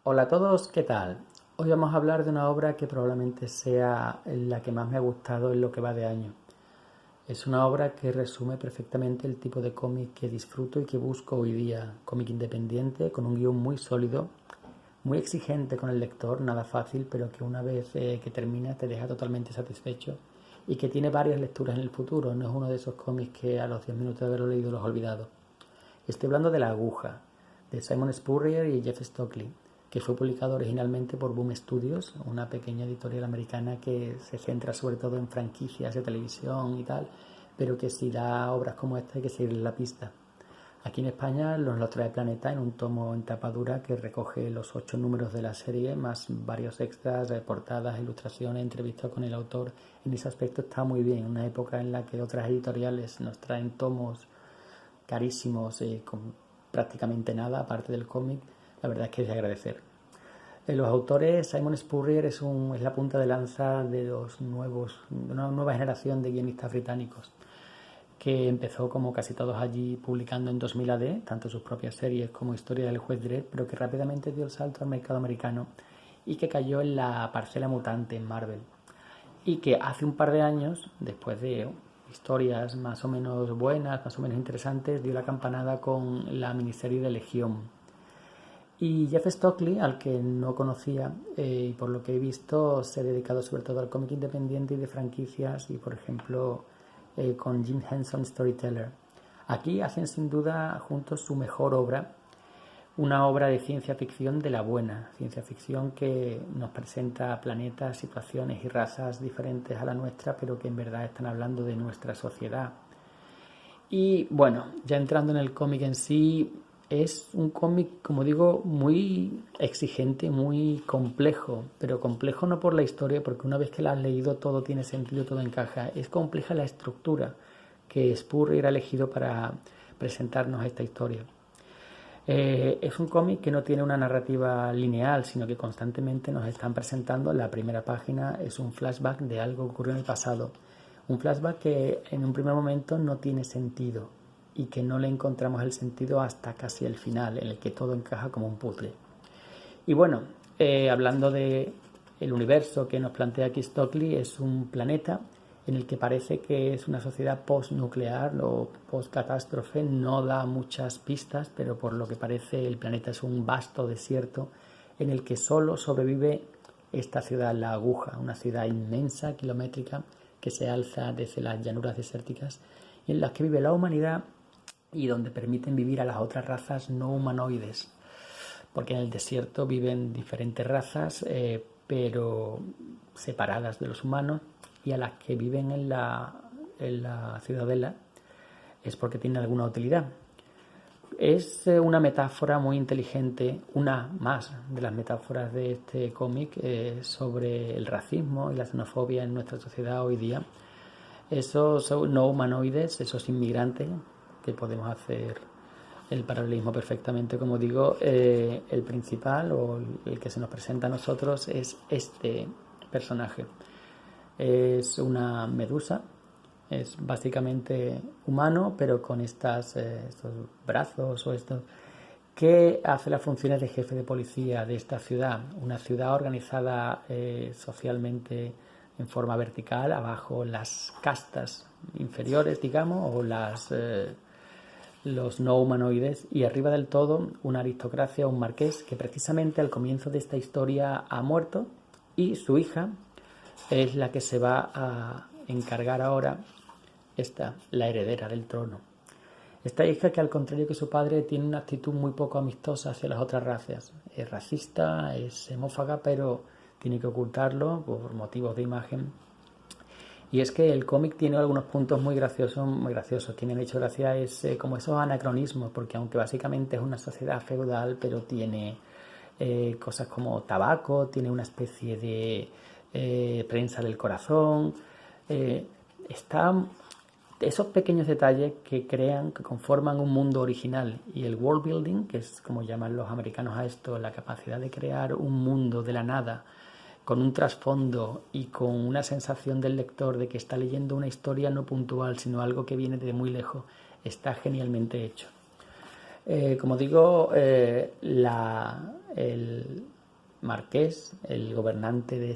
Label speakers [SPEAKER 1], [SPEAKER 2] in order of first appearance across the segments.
[SPEAKER 1] Hola a todos, ¿qué tal? Hoy vamos a hablar de una obra que probablemente sea la que más me ha gustado en lo que va de año. Es una obra que resume perfectamente el tipo de cómic que disfruto y que busco hoy día. Cómic independiente, con un guión muy sólido, muy exigente con el lector, nada fácil, pero que una vez que termina te deja totalmente satisfecho y que tiene varias lecturas en el futuro. No es uno de esos cómics que a los 10 minutos de haberlo leído los he olvidado. Estoy hablando de La Aguja, de Simon Spurrier y Jeff Stockley, que fue publicado originalmente por Boom Studios, una pequeña editorial americana que se centra sobre todo en franquicias de televisión y tal, pero que si da obras como esta hay que seguir la pista. Aquí en España nos lo trae Planeta en un tomo en tapa dura que recoge los 8 números de la serie, más varios extras, portadas, ilustraciones, entrevistas con el autor. En ese aspecto está muy bien, una época en la que otras editoriales nos traen tomos carísimos con prácticamente nada, aparte del cómic, la verdad es que es de agradecer. Los autores, Simon Spurrier es la punta de lanza de una nueva generación de guionistas británicos, que empezó como casi todos allí publicando en 2000 AD, tanto sus propias series como Historia del Juez Dredd, pero que rápidamente dio el salto al mercado americano y que cayó en la parcela mutante en Marvel. Y que hace un par de años, después de historias más o menos buenas, más o menos interesantes, dio la campanada con la miniserie de Legión. Y Jeff Stockley, al que no conocía, y por lo que he visto, se ha dedicado sobre todo al cómic independiente y de franquicias, y por ejemplo con Jim Henson Storyteller. Aquí hacen sin duda juntos su mejor obra, una obra de ciencia ficción de la buena, ciencia ficción que nos presenta planetas, situaciones y razas diferentes a la nuestra, pero que en verdad están hablando de nuestra sociedad. Y bueno, ya entrando en el cómic en sí, es un cómic, como digo, muy exigente, muy complejo, pero complejo no por la historia, porque una vez que la has leído todo tiene sentido, todo encaja. Es compleja la estructura que Spurrier ha elegido para presentarnos esta historia. Es un cómic que no tiene una narrativa lineal, sino que constantemente nos están presentando. La primera página es un flashback de algo que ocurrió en el pasado. Un flashback que en un primer momento no tiene sentido y que no le encontramos el sentido hasta casi el final, en el que todo encaja como un puzzle. Y bueno, hablando de el universo que nos plantea aquí Stockley, es un planeta en el que parece que es una sociedad post-nuclear o post-catástrofe. No da muchas pistas, pero por lo que parece el planeta es un vasto desierto en el que solo sobrevive esta ciudad, La Aguja, una ciudad inmensa, kilométrica, que se alza desde las llanuras desérticas y en las que vive la humanidad y donde permiten vivir a las otras razas no humanoides, porque en el desierto viven diferentes razas, pero separadas de los humanos, y a las que viven en la ciudadela es porque tienen alguna utilidad. Es una metáfora muy inteligente, una más de las metáforas de este cómic sobre el racismo y la xenofobia en nuestra sociedad hoy día. Esos no humanoides, esos inmigrantes, que podemos hacer el paralelismo perfectamente, como digo, el principal o el que se nos presenta a nosotros es este personaje. Es una medusa, es básicamente humano, pero con estos brazos o estos, que hace las funciones de jefe de policía de esta ciudad, una ciudad organizada socialmente en forma vertical, abajo las castas inferiores, digamos, o los no humanoides, y arriba del todo una aristocracia, un marqués, que precisamente al comienzo de esta historia ha muerto, y su hija es la que se va a encargar ahora, la heredera del trono. Esta hija, que al contrario que su padre tiene una actitud muy poco amistosa hacia las otras razas, es racista, es xenófaga, pero tiene que ocultarlo por motivos de imagen. Y es que el cómic tiene algunos puntos muy graciosos, muy graciosos. Tienen hecho gracia como esos anacronismos, porque aunque básicamente es una sociedad feudal, pero tiene cosas como tabaco, tiene una especie de prensa del corazón. Están esos pequeños detalles que crean, que conforman un mundo original, y el world building, que es como llaman los americanos a esto, la capacidad de crear un mundo de la nada con un trasfondo y con una sensación del lector de que está leyendo una historia no puntual, sino algo que viene de muy lejos, está genialmente hecho. Como digo, marqués, el gobernante de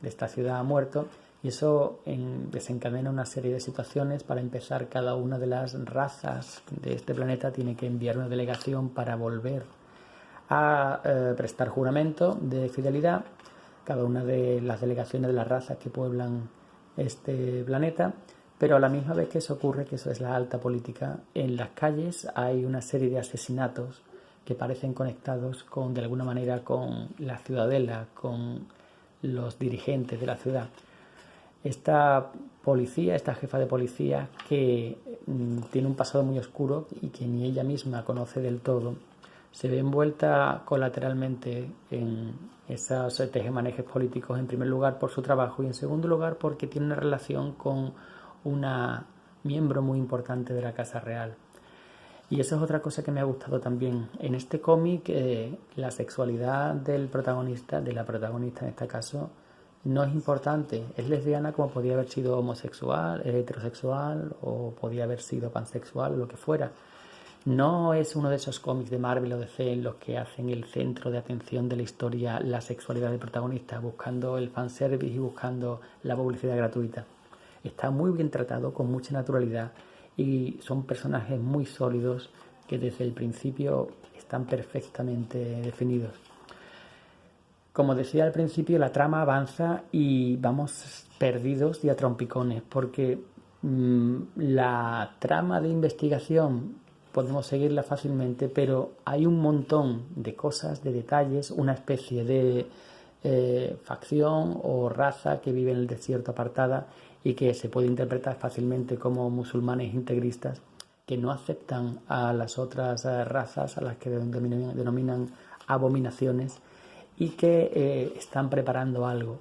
[SPEAKER 1] esta ciudad, ha muerto, y eso desencadena una serie de situaciones. Para empezar, cada una de las razas de este planeta tiene que enviar una delegación para volver a prestar juramento de fidelidad, cada una de las delegaciones de las razas que pueblan este planeta. Pero a la misma vez que eso ocurre, que eso es la alta política, en las calles hay una serie de asesinatos que parecen conectados de alguna manera con la ciudadela, con los dirigentes de la ciudad. Esta policía, esta jefa de policía, que tiene un pasado muy oscuro y que ni ella misma conoce del todo, se ve envuelta colateralmente en esos tejemanejes políticos, en primer lugar por su trabajo y en segundo lugar porque tiene una relación con una miembro muy importante de la Casa Real. Y eso es otra cosa que me ha gustado también. En este cómic, la sexualidad del protagonista, de la protagonista en este caso, no es importante. Es lesbiana, como podía haber sido homosexual, heterosexual, o podía haber sido pansexual, o lo que fuera. No es uno de esos cómics de Marvel o DC en los que hacen el centro de atención de la historia la sexualidad del protagonista, buscando el fanservice y buscando la publicidad gratuita. Está muy bien tratado, con mucha naturalidad, y son personajes muy sólidos que desde el principio están perfectamente definidos. Como decía al principio, la trama avanza y vamos perdidos y a trompicones, porque la trama de investigación podemos seguirla fácilmente, pero hay un montón de cosas, de detalles, una especie de facción o raza que vive en el desierto apartada y que se puede interpretar fácilmente como musulmanes integristas que no aceptan a las otras razas, a las que denominan abominaciones, y que están preparando algo.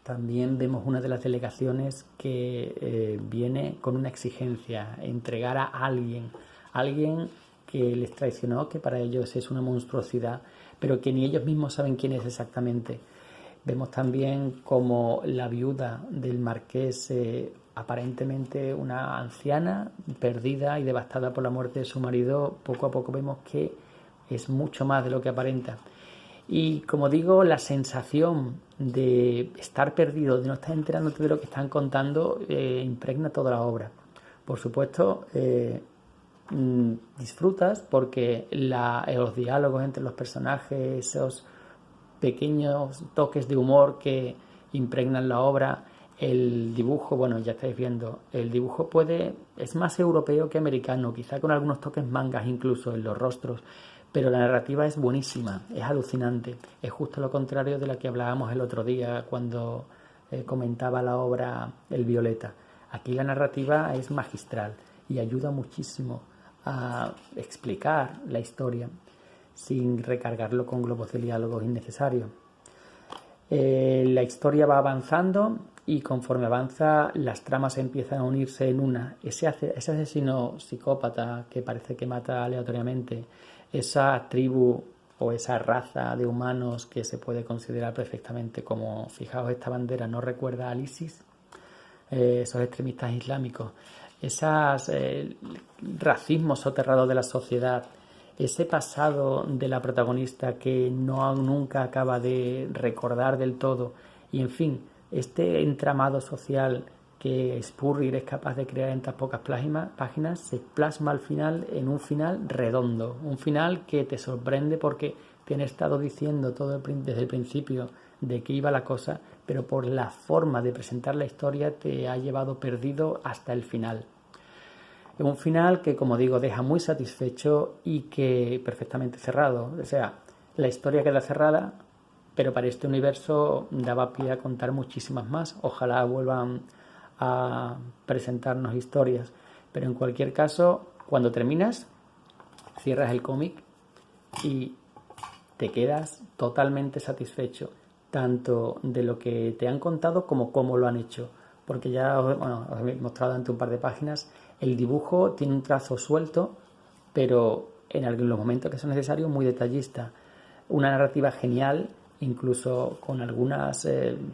[SPEAKER 1] También vemos una de las delegaciones que viene con una exigencia: entregar a alguien que les traicionó, que para ellos es una monstruosidad, pero que ni ellos mismos saben quién es exactamente. Vemos también como la viuda del marqués, aparentemente una anciana, perdida y devastada por la muerte de su marido, poco a poco vemos que es mucho más de lo que aparenta. Y como digo, la sensación de estar perdido, de no estar enterándote de lo que están contando, impregna toda la obra. Por supuesto, disfrutas porque los diálogos entre los personajes, esos pequeños toques de humor que impregnan la obra, el dibujo, bueno, ya estáis viendo, el dibujo es más europeo que americano, quizá con algunos toques mangas incluso en los rostros, pero la narrativa es buenísima, es alucinante, es justo lo contrario de la que hablábamos el otro día cuando comentaba la obra El Violeta. Aquí la narrativa es magistral y ayuda muchísimo a explicar la historia sin recargarlo con globos de diálogos innecesarios. La historia va avanzando y conforme avanza las tramas empiezan a unirse en una. Ese asesino psicópata que parece que mata aleatoriamente, esa tribu o esa raza de humanos que se puede considerar perfectamente como, fijaos, esta bandera no recuerda al ISIS, esos extremistas islámicos, esos racismos soterrados de la sociedad, ese pasado de la protagonista que nunca acaba de recordar del todo, y en fin, este entramado social que Spurrier es capaz de crear en tan pocas páginas se plasma al final en un final redondo, un final que te sorprende porque te han estado diciendo desde el principio de qué iba la cosa, pero por la forma de presentar la historia te ha llevado perdido hasta el final. Es un final que, como digo, deja muy satisfecho y que perfectamente cerrado. O sea, la historia queda cerrada, pero para este universo daba pie a contar muchísimas más. Ojalá vuelvan a presentarnos historias. Pero en cualquier caso, cuando terminas, cierras el cómic y te quedas totalmente satisfecho, tanto de lo que te han contado como cómo lo han hecho. Porque ya os he mostrado ante un par de páginas, el dibujo tiene un trazo suelto, pero en los momentos que son necesarios muy detallista. Una narrativa genial, incluso con algunas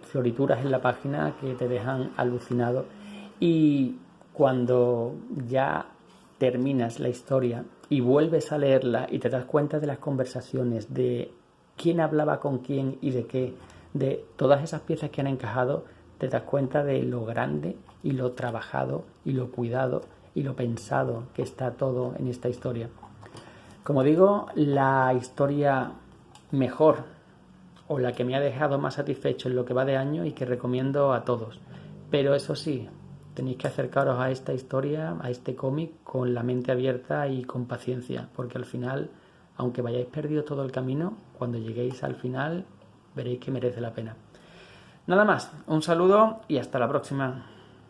[SPEAKER 1] florituras en la página que te dejan alucinado. Y cuando ya terminas la historia y vuelves a leerla y te das cuenta de las conversaciones, de quién hablaba con quién y de qué, de todas esas piezas que han encajado, te das cuenta de lo grande y lo trabajado y lo cuidado y lo pensado que está todo en esta historia. Como digo, la historia mejor o la que me ha dejado más satisfecho en lo que va de año y que recomiendo a todos. Pero eso sí, tenéis que acercaros a esta historia, a este cómic, con la mente abierta y con paciencia, porque al final, aunque vayáis perdido todo el camino, cuando lleguéis al final veréis que merece la pena. Nada más, un saludo y hasta la próxima.